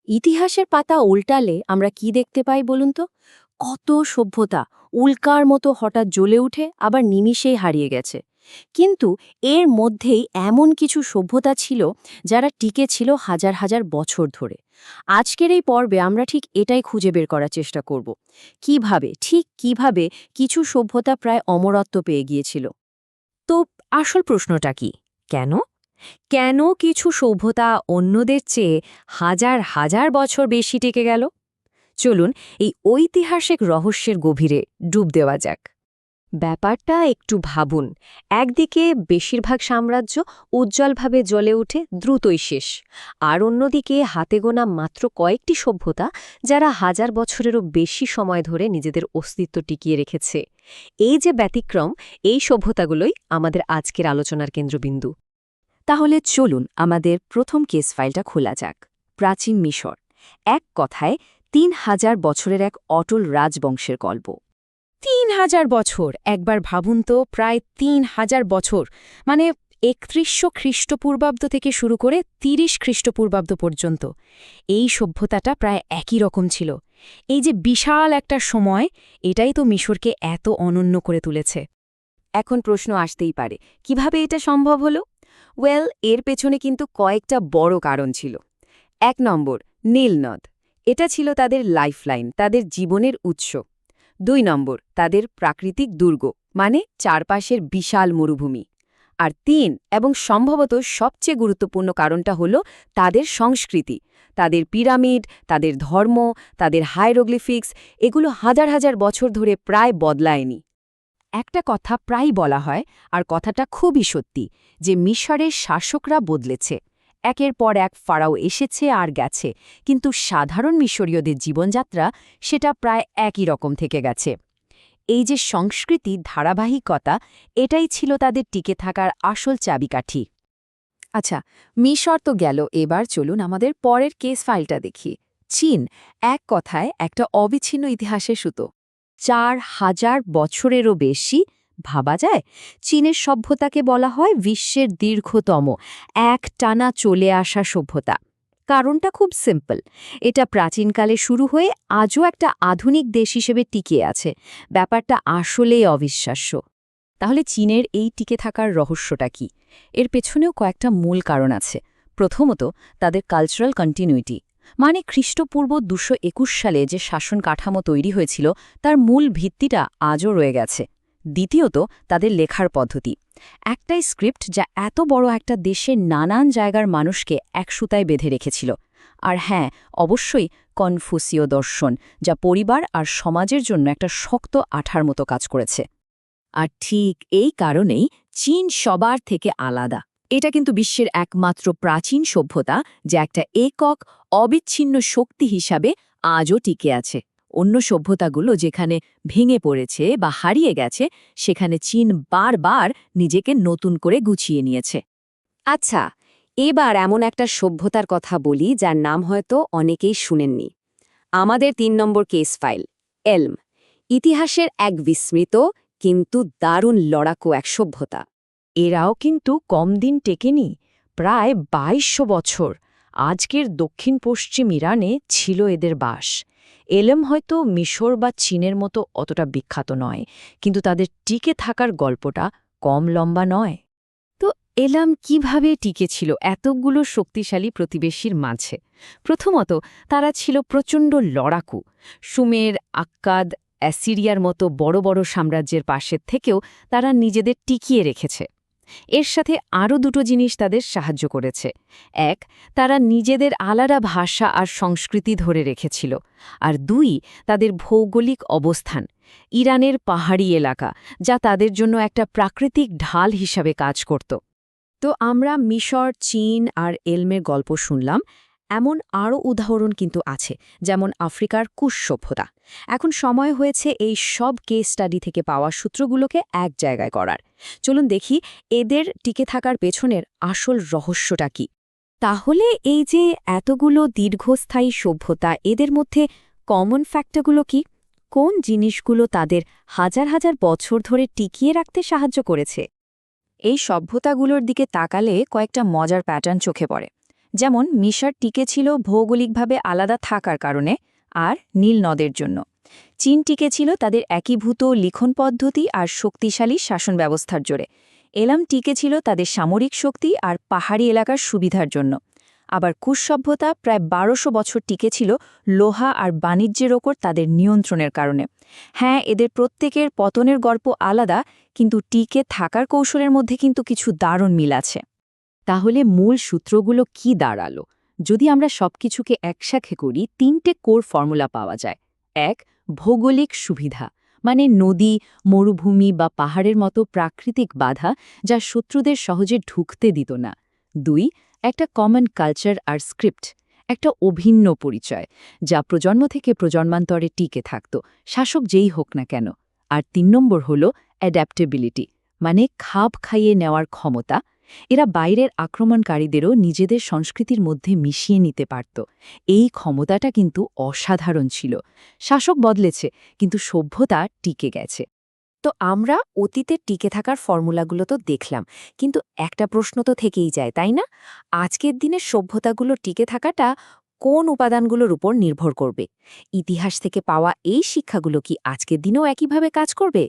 ইতিহাসের পাতা উল্টালে আমরা কি দেখতে পাই বলুন তো? কত সভ্যতা উল্কার মতো হঠাৎ জ্বলে উঠে আবার নিমিষেই হারিয়ে গেছে। কিন্তু এর মধ্যেই এমন কিছু সভ্যতা ছিল যারা টিকে ছিল হাজার হাজার বছর ধরে। আজকের এই পর্বে আমরা ঠিক এটাই খুঁজে বের করার চেষ্টা করব। কিভাবে কিছু সভ্যতা প্রায় অমরত্ব পেয়ে গিয়েছিল। তো আসল প্রশ্নটা কি? কেন কেন কিছু সভ্যতা অন্যদের চেয়ে হাজার হাজার বছর বেশি টিকে গেল? চলুন এই ঐতিহাসিক রহস্যের গভীরে ডুব দেওয়া যাক। ব্যাপারটা একটু ভাবুন। একদিকে বেশিরভাগ সাম্রাজ্য উজ্জ্বলভাবে জ্বলে উঠে দ্রুতই শেষ, আর অন্যদিকে হাতে গোনা মাত্র কয়েকটি সভ্যতা যারা হাজার বছরেরও বেশি সময় ধরে নিজেদের অস্তিত্ব টিকিয়ে রেখেছে। এই যে ব্যতিক্রম, এই সভ্যতাগুলোই আমাদের আজকের আলোচনার কেন্দ্রবিন্দু। তাহলে চলুন আমাদের প্রথম কেস ফাইলটা খোলা যাক। প্রাচীন মিশর, এক কথায় ৩,০০০ বছরের এক অটল রাজবংশের গল্প। ৩,০০০ বছর! একবার ভাবুন তো, প্রায় ৩,০০০ বছর, মানে ৩১০০ খ্রিস্টপূর্বাব্দ থেকে শুরু করে ৩০ খ্রিস্টপূর্বাব্দ পর্যন্ত এই সভ্যতাটা প্রায় একই রকম ছিল। এই যে বিশাল একটা সময়, এটাই তো মিশরকে এত অনন্য করে তুলেছে। এখন প্রশ্ন আসতেই পারে, কিভাবে এটা সম্ভব হলো? এর পেছনে কিন্তু কয়েকটা বড় কারণ ছিল। ১ নম্বর, নীল নদ। এটা ছিল তাদের লাইফলাইন, তাদের জীবনের উৎস। ২ নম্বর, তাদের প্রাকৃতিক দুর্গ, মানে চারপাশের বিশাল মরুভূমি। আর ৩ এবং সম্ভবত সবচেয়ে গুরুত্বপূর্ণ কারণটা হলো তাদের সংস্কৃতি, তাদের পিরামিড, তাদের ধর্ম, তাদের হাইরোগ্লিফিক্স, এগুলো হাজার হাজার বছর ধরে প্রায় বদলায়নি। একটা কথা প্রায় বলা হয়, আর কথাটা খুবই সত্যি, যে মিশরের শাসকরা বদলেছে। একের পর এক ফারাও এসেছে আর গেছে, কিন্তু সাধারণ মিশরীয়দের জীবনযাত্রা সেটা প্রায় একই রকম থেকে গেছে। এই যে সংস্কৃতির ধারাবাহিকতা, এটাই ছিল তাদের টিকে থাকার আসল চাবিকাঠি। আচ্ছা, মিশর তো গেল, এবার চলুন আমাদের পরের কেস ফাইলটা দেখি। চীন, এক কথায় একটা অবিচ্ছিন্ন ইতিহাসের সুতো। ৪,০০০ বছরেরও বেশি। ভাবা যায়, চীনের সভ্যতাকে বলা হয় বিশ্বের দীর্ঘতম একটানা চলে আসা সভ্যতা। কারণটা খুব সিম্পল, এটা প্রাচীনকালে শুরু হয়ে আজও একটা আধুনিক দেশ হিসেবে টিকে আছে। ব্যাপারটা আসলেই অবিশ্বাস্য। তাহলে চীনের এই টিকে থাকার রহস্যটা কি? এর পেছনেও কয়েকটা মূল কারণ আছে। প্রথমত, তাদের কালচারাল কন্টিনিউইটি, মানে খ্রিস্টপূর্ব ২২১ সালে যে শাসন কাঠামো তৈরি হয়েছিল তার মূল ভিত্তিটা আজও রয়ে গেছে। দ্বিতীয়ত, তাদের লেখার পদ্ধতি, একটাই স্ক্রিপ্ট যা এত বড় একটা দেশের নানান জায়গার মানুষকে এক সুতায় বেঁধে রেখেছিল। আর হ্যাঁ, অবশ্যই কনফুসীয় দর্শন, যা পরিবার আর সমাজের জন্য একটা শক্ত আঠার মতো কাজ করেছে। আর ঠিক এই কারণেই চীন সবার থেকে আলাদা। এটা কিন্তু বিশ্বের একমাত্র প্রাচীন সভ্যতা যা একটা একক অবিচ্ছিন্ন শক্তি হিসাবে আজও টিকে আছে। অন্য সভ্যতাগুলো যেখানে ভেঙে পড়েছে বা হারিয়ে গেছে, সেখানে চীন বারবার নিজেকে নতুন করে গুছিয়ে নিয়েছে। আচ্ছা, এবার এমন একটা সভ্যতার কথা বলি যার নাম হয়তো অনেকেই শুনেননি। আমাদের ৩ নম্বর কেস ফাইল, এলম। ইতিহাসের এক বিস্মৃত কিন্তু দারুণ লড়াকু এক সভ্যতা। এরাও কিন্তু কম দিন টেকেনি, প্রায় ২২০০ বছর। আজকের দক্ষিণ পশ্চিম ইরানে ছিল এদের বাস। এলম হয়তো মিশর বা চীনের মতো অতটা বিখ্যাত নয়, কিন্তু তাদের টিকে থাকার গল্পটা কম লম্বা নয়। তো এলম কিভাবে টিকেছিল এতগুলো শক্তিশালী প্রতিবেশীর মাঝে? প্রথমত, তারা ছিল প্রচণ্ড লড়াকু। সুমের, আক্কাদ, অ্যাসিরিয়ার মতো বড় বড় সাম্রাজ্যের পাশের থেকেও তারা নিজেদের টিকিয়ে রেখেছে। এর সাথে আরও দুটো জিনিস তাদের সাহায্য করেছে। এক, তারা নিজেদের আলাদা ভাষা আর সংস্কৃতি ধরে রেখেছিল। আর ২, তাদের ভৌগোলিক অবস্থান, ইরানের পাহাড়ি এলাকা, যা তাদের জন্য একটা প্রাকৃতিক ঢাল হিসাবে কাজ করত। তো আমরা মিশর, চীন আর এলমের গল্প শুনলাম, এমন আরও উদাহরণ কিন্তু আছে, যেমন আফ্রিকার কুশ সভ্যতা। এখন সময় হয়েছে এই সব কেস স্টাডি থেকে পাওয়া সূত্রগুলোকে এক জায়গায় করার। চলুন দেখি এদের টিকে থাকার পেছনের আসল রহস্যটা কি। তাহলে এই যে এতগুলো দীর্ঘস্থায়ী সভ্যতা, এদের মধ্যে কমন ফ্যাক্টরগুলো কি? কোন জিনিসগুলো তাদের হাজার হাজার বছর ধরে টিকিয়ে রাখতে সাহায্য করেছে? এই সভ্যতাগুলোর দিকে তাকালে কয়েকটা মজার প্যাটার্ন চোখে পড়ে। যেমন মিশর টিকে ছিল ভৌগোলিকভাবে আলাদা থাকার কারণে আর নীল নদের জন্য। চীন টিকে ছিল তাদের একীভূত লিখন পদ্ধতি আর শক্তিশালী শাসন ব্যবস্থার জোরে। এলাম টিকে ছিল তাদের সামরিক শক্তি আর পাহাড়ি এলাকার সুবিধার জন্য। আবার কুশ সভ্যতা প্রায় ১২০০ বছর টিকে ছিল লোহা আর বাণিজ্যের ওপর তাদের নিয়ন্ত্রণের কারণে। হ্যাঁ, এদের প্রত্যেকের পতনের গল্প আলাদা, কিন্তু টিকে থাকার কৌশলের মধ্যে কিন্তু কিছু দারুণ মিল আছে। তাহলে মূল সূত্রগুলো কি দাঁড়ালো? যদি আমরা সবকিছুকে একসাথে করি, ৩টে কোর ফর্মুলা পাওয়া যায়। ১. ভৌগোলিক সুবিধা, মানে নদী, মরুভূমি বা পাহাড়ের মতো প্রাকৃতিক বাধা যা শত্রুদের সহজে ঢুকতে দিত না। ২. একটা কমন কালচার আর স্ক্রিপ্ট, একটা অভিন্ন পরিচয় যা প্রজন্ম থেকে প্রজন্মান্তরে টিকে থাকত, শাসক যেই হোক না কেন। আর ৩ নম্বর হল অ্যাডাপ্টেবিলিটি, মানে খাপ খাইয়ে নেওয়ার ক্ষমতা। এরা বাইরের আক্রমণকারীদেরও নিজেদের সংস্কৃতির মধ্যে মিশিয়ে নিতে পারত। এই ক্ষমতাটা কিন্তু অসাধারণ ছিল। শাসক বদলেছে, কিন্তু সভ্যতা টিকে গেছে। তো আমরা অতীতে টিকে থাকার ফর্মুলাগুলো তো দেখলাম, কিন্তু একটা প্রশ্ন তো থেকেই যায়, তাই না? আজকের দিনের সভ্যতাগুলো টিকে থাকাটা কোন উপাদানগুলোর উপর নির্ভর করবে? ইতিহাস থেকে পাওয়া এই শিক্ষাগুলো কি আজকের দিনেও একইভাবে কাজ করবে?